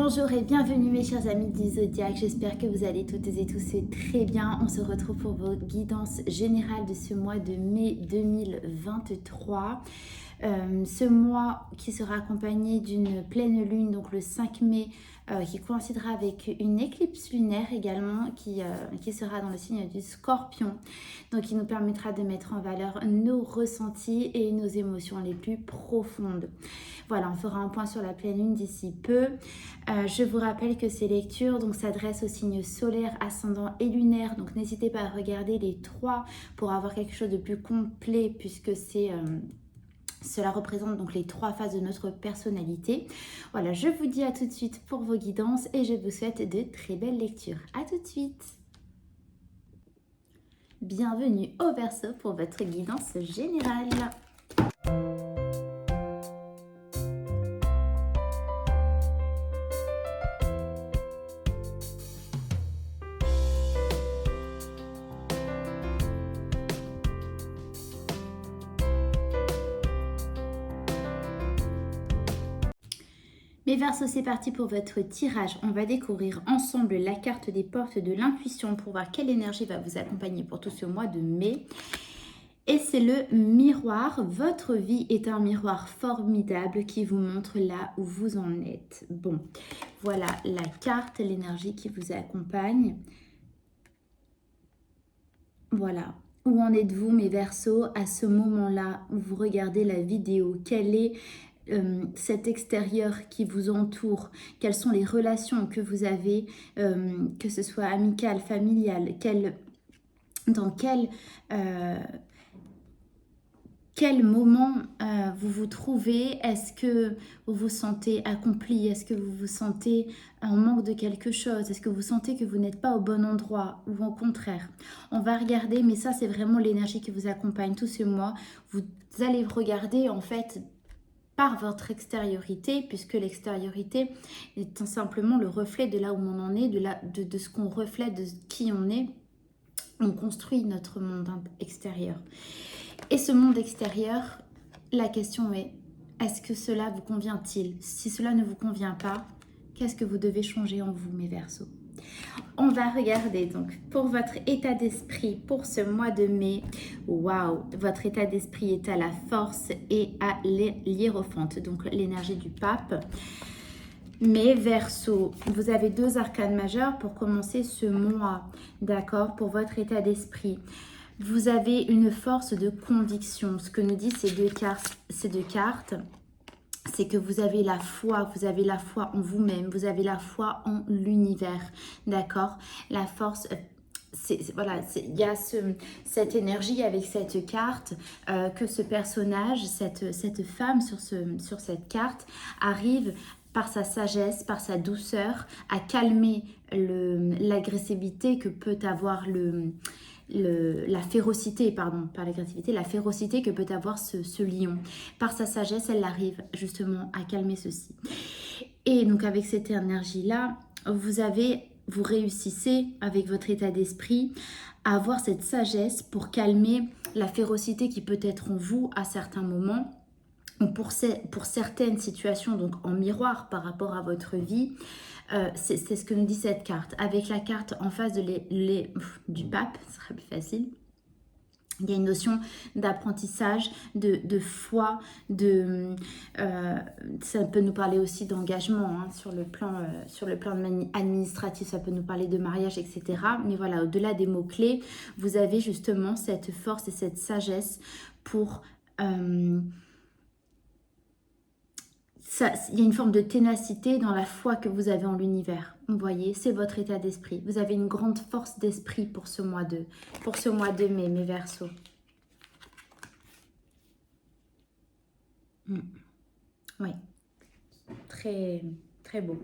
Bonjour et bienvenue mes chers amis du Zodiaque, j'espère que vous allez toutes et tous très bien. On se retrouve pour vos guidances générales de ce mois de mai 2023. Ce mois qui sera accompagné d'une pleine lune, donc le 5 mai, qui coïncidera avec une éclipse lunaire également qui sera dans le signe du Scorpion, donc qui nous permettra de mettre en valeur nos ressentis et nos émotions les plus profondes. Voilà, on fera un point sur la pleine lune d'ici peu. Je vous rappelle que ces lectures s'adressent aux signes solaires, ascendant et lunaire, donc n'hésitez pas à regarder les trois pour avoir quelque chose de plus complet puisque cela représente donc les trois phases de notre personnalité. Voilà, je vous dis à tout de suite pour vos guidances et je vous souhaite de très belles lectures. À tout de suite. Bienvenue au Verseau pour votre guidance générale. Mes Verseaux, c'est parti pour votre tirage. On va découvrir ensemble la carte des portes de l'intuition pour voir quelle énergie va vous accompagner pour tout ce mois de mai. Et c'est le miroir. Votre vie est un miroir formidable qui vous montre là où vous en êtes. Bon, voilà la carte, l'énergie qui vous accompagne. Voilà. Où en êtes-vous, mes Verseaux, à ce moment-là où vous regardez la vidéo? Quel est cet extérieur qui vous entoure? Quelles sont les relations que vous avez, que ce soit amicales, familiales? Dans quel moment vous vous trouvez? Est-ce que vous vous sentez accompli? Est-ce que vous vous sentez en manque de quelque chose? Est-ce que vous sentez que vous n'êtes pas au bon endroit? Ou au contraire? On va regarder, mais ça c'est vraiment l'énergie qui vous accompagne tout ce mois. Vous allez regarder en fait par votre extériorité, puisque l'extériorité est tout simplement le reflet de là où on en est, de ce qu'on reflète, de qui on est. On construit notre monde extérieur. Et ce monde extérieur, la question est-ce que cela vous convient-il? Si cela ne vous convient pas, qu'est-ce que vous devez changer en vous, mes Verseaux? On va regarder donc pour votre état d'esprit pour ce mois de mai. Waouh, votre état d'esprit est à la force et à l'hiérophante, donc l'énergie du pape. Mais Verseau, vous avez deux arcanes majeures pour commencer ce mois, d'accord, pour votre état d'esprit. Vous avez une force de conviction. Ce que nous disent ces deux cartes, c'est que vous avez la foi en vous-même, vous avez la foi en l'univers, d'accord? La force, voilà, il y a cette énergie avec cette carte, que ce personnage, cette femme sur cette carte arrive par sa sagesse, par sa douceur, à calmer l'agressivité que peut avoir la férocité, pardon, pas l'agressivité, la férocité que peut avoir ce lion. Par sa sagesse, elle arrive justement à calmer ceci. Et donc avec cette énergie-là, vous réussissez avec votre état d'esprit à avoir cette sagesse pour calmer la férocité qui peut être en vous à certains moments. Pour certaines situations, donc en miroir par rapport à votre vie, c'est ce que nous dit cette carte. Avec la carte en face du pape, ce sera plus facile. Il y a une notion d'apprentissage, de foi, ça peut nous parler aussi d'engagement, hein, sur le plan administratif, ça peut nous parler de mariage, etc. Mais voilà, au-delà des mots-clés, vous avez justement cette force et cette sagesse pour... il y a une forme de ténacité dans la foi que vous avez en l'univers. Vous voyez, c'est votre état d'esprit. Vous avez une grande force d'esprit pour ce mois de mai, mes Verseaux. Oui, très, très beau.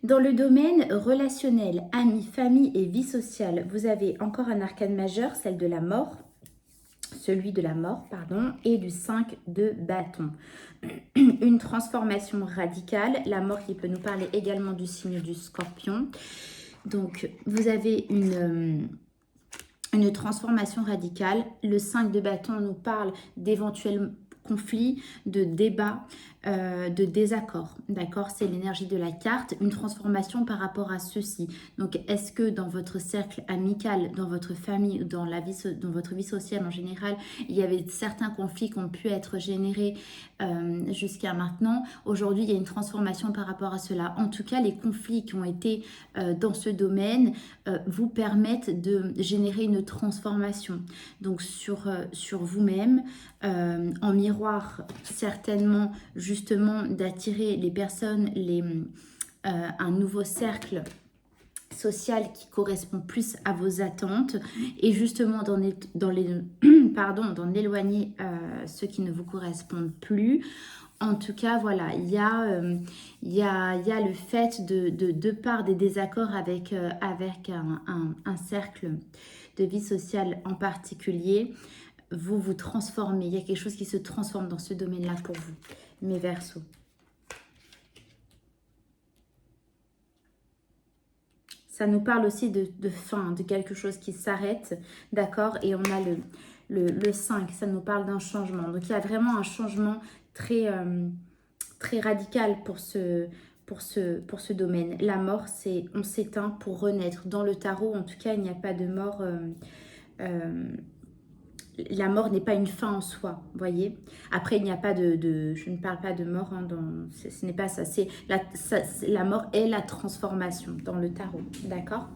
Dans le domaine relationnel, amis, famille et vie sociale, vous avez encore un arcane majeur, celui de la mort, et du 5 de bâton. Une transformation radicale, la mort qui peut nous parler également du signe du Scorpion. Donc, vous avez une transformation radicale. Le 5 de bâton nous parle d'éventuels conflits, de débats, de désaccord, d'accord? C'est l'énergie de la carte, une transformation par rapport à ceci. Donc, est-ce que dans votre cercle amical, dans votre famille, dans votre vie sociale en général, il y avait certains conflits qui ont pu être générés jusqu'à maintenant? Aujourd'hui, il y a une transformation par rapport à cela. En tout cas, les conflits qui ont été dans ce domaine vous permettent de générer une transformation. Donc, sur vous-même, en miroir, certainement, justement, d'attirer les personnes, un nouveau cercle social qui correspond plus à vos attentes et justement d'en éloigner ceux qui ne vous correspondent plus. En tout cas, voilà, il y a le fait de part des désaccords avec un cercle de vie sociale en particulier, vous vous transformez. Il y a quelque chose qui se transforme dans ce domaine-là pour vous, mes Verseaux. Ça nous parle aussi de fin, de quelque chose qui s'arrête, d'accord? Et on a le 5, ça nous parle d'un changement. Donc, il y a vraiment un changement très, très radical pour ce domaine. La mort, c'est on s'éteint pour renaître. Dans le tarot, en tout cas, il n'y a pas de mort. La mort n'est pas une fin en soi, voyez. Après, il n'y a pas je ne parle pas de mort, hein, ce n'est pas ça. La mort est la transformation dans le tarot, d'accord?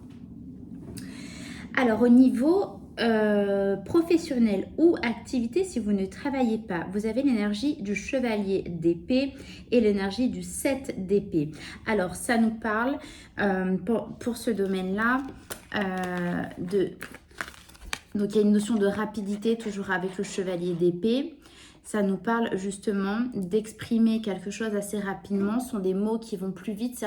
Alors, au niveau professionnel ou activité, si vous ne travaillez pas, vous avez l'énergie du chevalier d'épée et l'énergie du 7 d'épée. Alors, ça nous parle, pour ce domaine-là, donc, il y a une notion de rapidité, toujours avec le chevalier d'épée. Ça nous parle justement d'exprimer quelque chose assez rapidement. Ce sont des mots qui vont plus vite,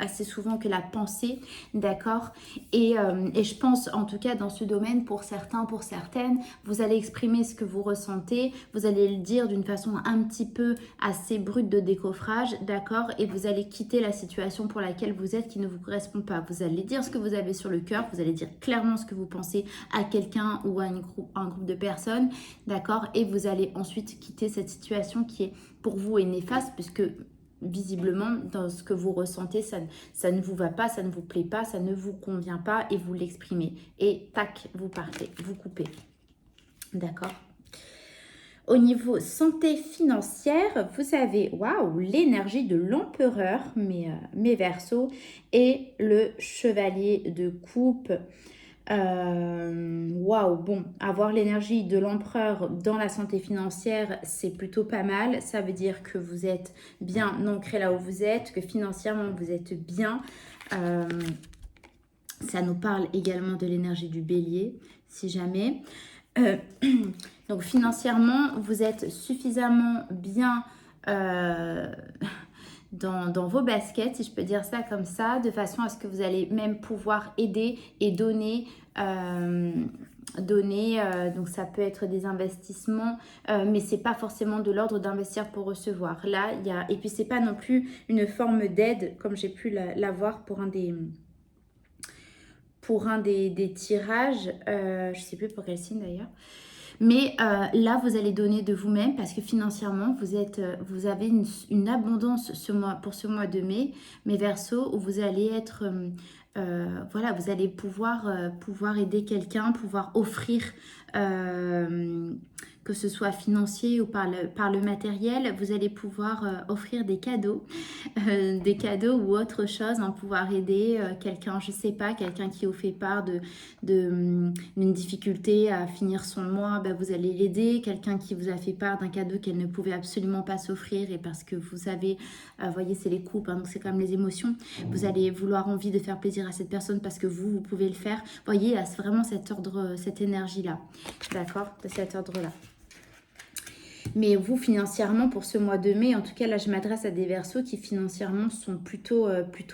assez souvent que la pensée, d'accord? Et je pense, en tout cas, dans ce domaine, pour certains, pour certaines, vous allez exprimer ce que vous ressentez. Vous allez le dire d'une façon un petit peu assez brute de décoffrage, d'accord? Et vous allez quitter la situation pour laquelle vous êtes qui ne vous correspond pas. Vous allez dire ce que vous avez sur le cœur. Vous allez dire clairement ce que vous pensez à quelqu'un ou à un groupe de personnes, d'accord? Et vous allez ensuite quitter cette situation qui est pour vous est néfaste, puisque visiblement, dans ce que vous ressentez, ça ne vous va pas, ça ne vous plaît pas, ça ne vous convient pas et vous l'exprimez. Et tac, vous partez, vous coupez. D'accord? Au niveau santé financière, vous avez, waouh, l'énergie de l'empereur, mes Verseaux, et le chevalier de coupe. Waouh, bon, avoir l'énergie de l'empereur dans la santé financière, c'est plutôt pas mal. Ça veut dire que vous êtes bien ancré là où vous êtes, que financièrement vous êtes bien. Ça nous parle également de l'énergie du bélier, si jamais. Donc financièrement, vous êtes suffisamment bien dans vos baskets, si je peux dire ça comme ça, de façon à ce que vous allez même pouvoir aider et donner. Donc ça peut être des investissements, mais c'est pas forcément de l'ordre d'investir pour recevoir. Là, et puis c'est pas non plus une forme d'aide comme j'ai pu l'avoir pour un des tirages. Je sais plus pour quel signe d'ailleurs. Mais là, vous allez donner de vous-même parce que financièrement, vous avez une abondance pour ce mois de mai, mes Verseaux, où vous allez être, voilà, vous allez pouvoir aider quelqu'un, pouvoir offrir, que ce soit financier ou par le matériel, vous allez pouvoir offrir des cadeaux ou autre chose, hein, pouvoir aider quelqu'un, je sais pas, quelqu'un qui vous fait part d'une difficulté à finir son mois, ben vous allez l'aider. Quelqu'un qui vous a fait part d'un cadeau qu'elle ne pouvait absolument pas s'offrir et parce que vous savez, voyez, c'est les coupes, hein, donc c'est comme les émotions. Vous allez vouloir envie de faire plaisir à cette personne parce que vous pouvez le faire. Voyez, il y a vraiment cette énergie-là, d'accord, de cet ordre-là. Mais vous, financièrement, pour ce mois de mai, en tout cas, là, je m'adresse à des Verseaux qui, financièrement, sont plutôt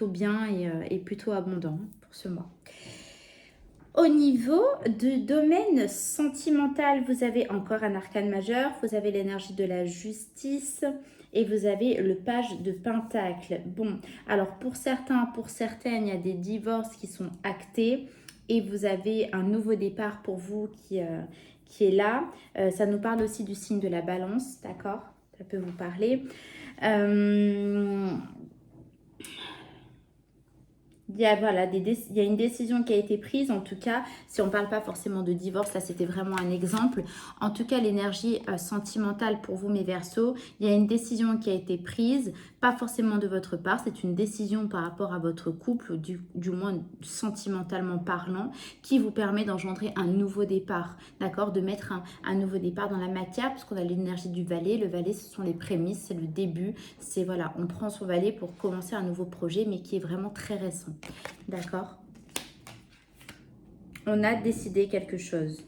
bien et plutôt abondants pour ce mois. Au niveau du domaine sentimental, vous avez encore un arcane majeur, vous avez l'énergie de la justice et vous avez le page de Pentacle. Bon, alors pour certains, pour certaines, il y a des divorces qui sont actés et vous avez un nouveau départ pour vous qui est là. Ça nous parle aussi du signe de la balance, d'accord? Ça peut vous parler. Il y a, voilà, il y a une décision qui a été prise, en tout cas, si on ne parle pas forcément de divorce, là c'était vraiment un exemple. En tout cas, l'énergie sentimentale pour vous, mes Verseaux, il y a une décision qui a été prise, pas forcément de votre part, c'est une décision par rapport à votre couple, du moins sentimentalement parlant, qui vous permet d'engendrer un nouveau départ, d'accord? De mettre un nouveau départ dans la matière, parce qu'on a l'énergie du valet. Le valet, ce sont les prémices, c'est le début, c'est voilà, on prend son valet pour commencer un nouveau projet, mais qui est vraiment très récent. D'accord? On a décidé quelque chose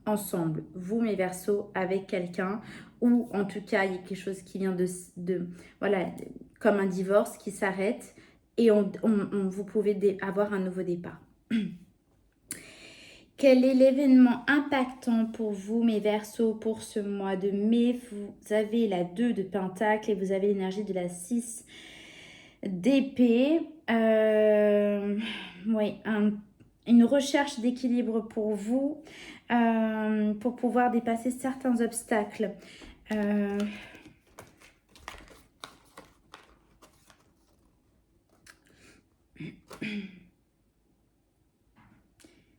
ensemble, vous mes Verseaux, avec quelqu'un, ou en tout cas il y a quelque chose qui vient voilà, comme un divorce qui s'arrête, et vous pouvez avoir un nouveau départ. Quel est l'événement impactant pour vous, mes Verseaux, pour ce mois de mai? Vous avez la 2 de Pentacle et vous avez l'énergie de la 6 d'épée. Oui, une recherche d'équilibre pour vous, pour pouvoir dépasser certains obstacles.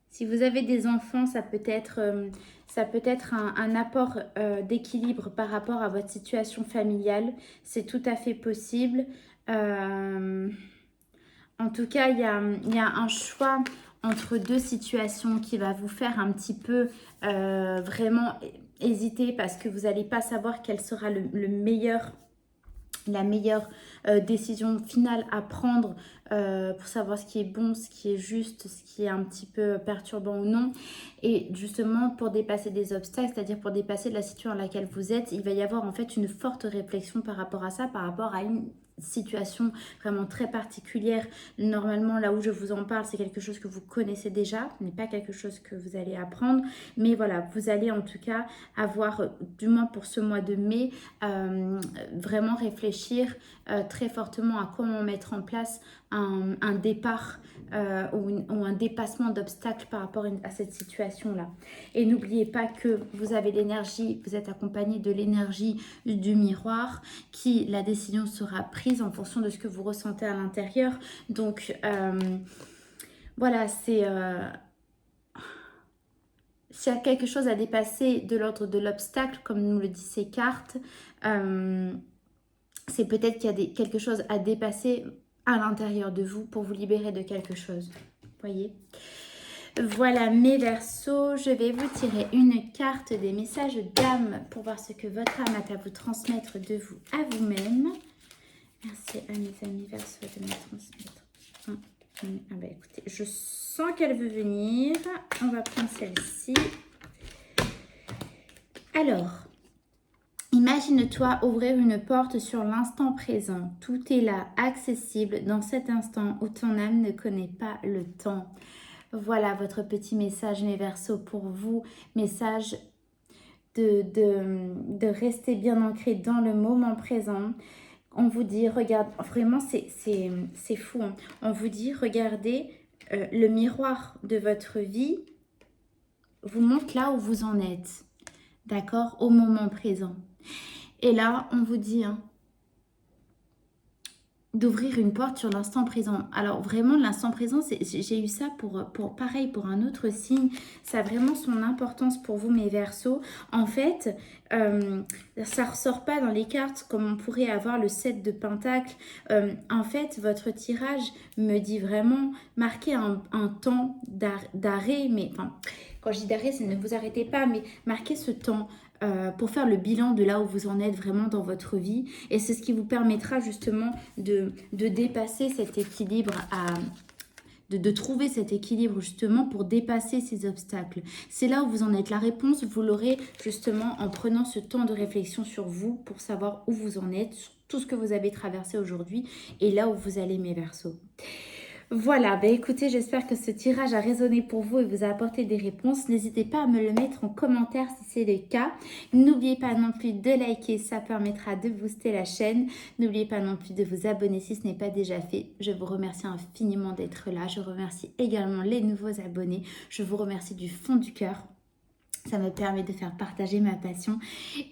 Si vous avez des enfants, ça peut être un apport d'équilibre par rapport à votre situation familiale. C'est tout à fait possible. En tout cas, il y a un choix entre deux situations qui va vous faire un petit peu vraiment hésiter, parce que vous n'allez pas savoir quel sera la meilleure décision finale à prendre pour savoir ce qui est bon, ce qui est juste, ce qui est un petit peu perturbant ou non. Et justement, pour dépasser des obstacles, c'est-à-dire pour dépasser la situation dans laquelle vous êtes, il va y avoir en fait une forte réflexion par rapport à ça, par rapport à une situation vraiment très particulière. Normalement, là où je vous en parle, c'est quelque chose que vous connaissez déjà, ce n'est pas quelque chose que vous allez apprendre, mais voilà, vous allez en tout cas avoir, du moins pour ce mois de mai, vraiment réfléchir très fortement à comment mettre en place un départ ou un dépassement d'obstacles par rapport à cette situation-là. Et n'oubliez pas que vous avez l'énergie, vous êtes accompagné de l'énergie du miroir, qui la décision sera prise en fonction de ce que vous ressentez à l'intérieur. Donc voilà, c'est... s'il y a quelque chose à dépasser de l'ordre de l'obstacle, comme nous le disent ces cartes, c'est peut-être qu'il y a quelque chose à dépasser à l'intérieur de vous pour vous libérer de quelque chose. Voyez ? Voilà mes Verseaux, je vais vous tirer une carte des messages d'âme pour voir ce que votre âme a à vous transmettre de vous à vous-même. Merci à mes amis Verseaux de me transmettre. Ah bah écoutez, je sens qu'elle veut venir. On va prendre celle-ci. Alors, imagine-toi ouvrir une porte sur l'instant présent. Tout est là, accessible dans cet instant où ton âme ne connaît pas le temps. Voilà votre petit message, mes Verseaux, pour vous. Message de rester bien ancré dans le moment présent. On vous dit, regarde, vraiment c'est fou. Hein. On vous dit, regardez, le miroir de votre vie vous montre là où vous en êtes. D'accord? Au moment présent. Et là, on vous dit d'ouvrir une porte sur l'instant présent. Alors vraiment, l'instant présent, j'ai eu ça pareil, pour un autre signe. Ça a vraiment son importance pour vous, mes Verseaux. En fait, ça ressort pas dans les cartes comme on pourrait avoir le 7 de Pentacle. En fait, votre tirage me dit vraiment marquer un temps d'arrêt, mais enfin, quand je dis d'arrêt, c'est ne vous arrêtez pas, mais marquez ce temps pour faire le bilan de là où vous en êtes vraiment dans votre vie. Et c'est ce qui vous permettra justement de dépasser cet équilibre, de trouver cet équilibre justement pour dépasser ces obstacles. C'est là où vous en êtes. La réponse, vous l'aurez justement en prenant ce temps de réflexion sur vous pour savoir où vous en êtes, sur tout ce que vous avez traversé aujourd'hui et là où vous allez, mes Verseaux. Voilà, bah écoutez, j'espère que ce tirage a résonné pour vous et vous a apporté des réponses. N'hésitez pas à me le mettre en commentaire si c'est le cas. N'oubliez pas non plus de liker, ça permettra de booster la chaîne. N'oubliez pas non plus de vous abonner si ce n'est pas déjà fait. Je vous remercie infiniment d'être là. Je remercie également les nouveaux abonnés. Je vous remercie du fond du cœur. Ça me permet de faire partager ma passion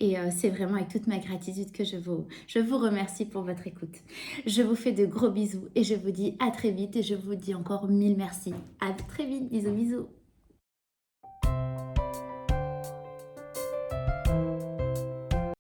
et c'est vraiment avec toute ma gratitude que je vous remercie pour votre écoute. Je vous fais de gros bisous et je vous dis à très vite et je vous dis encore mille merci. À très vite, bisous bisous.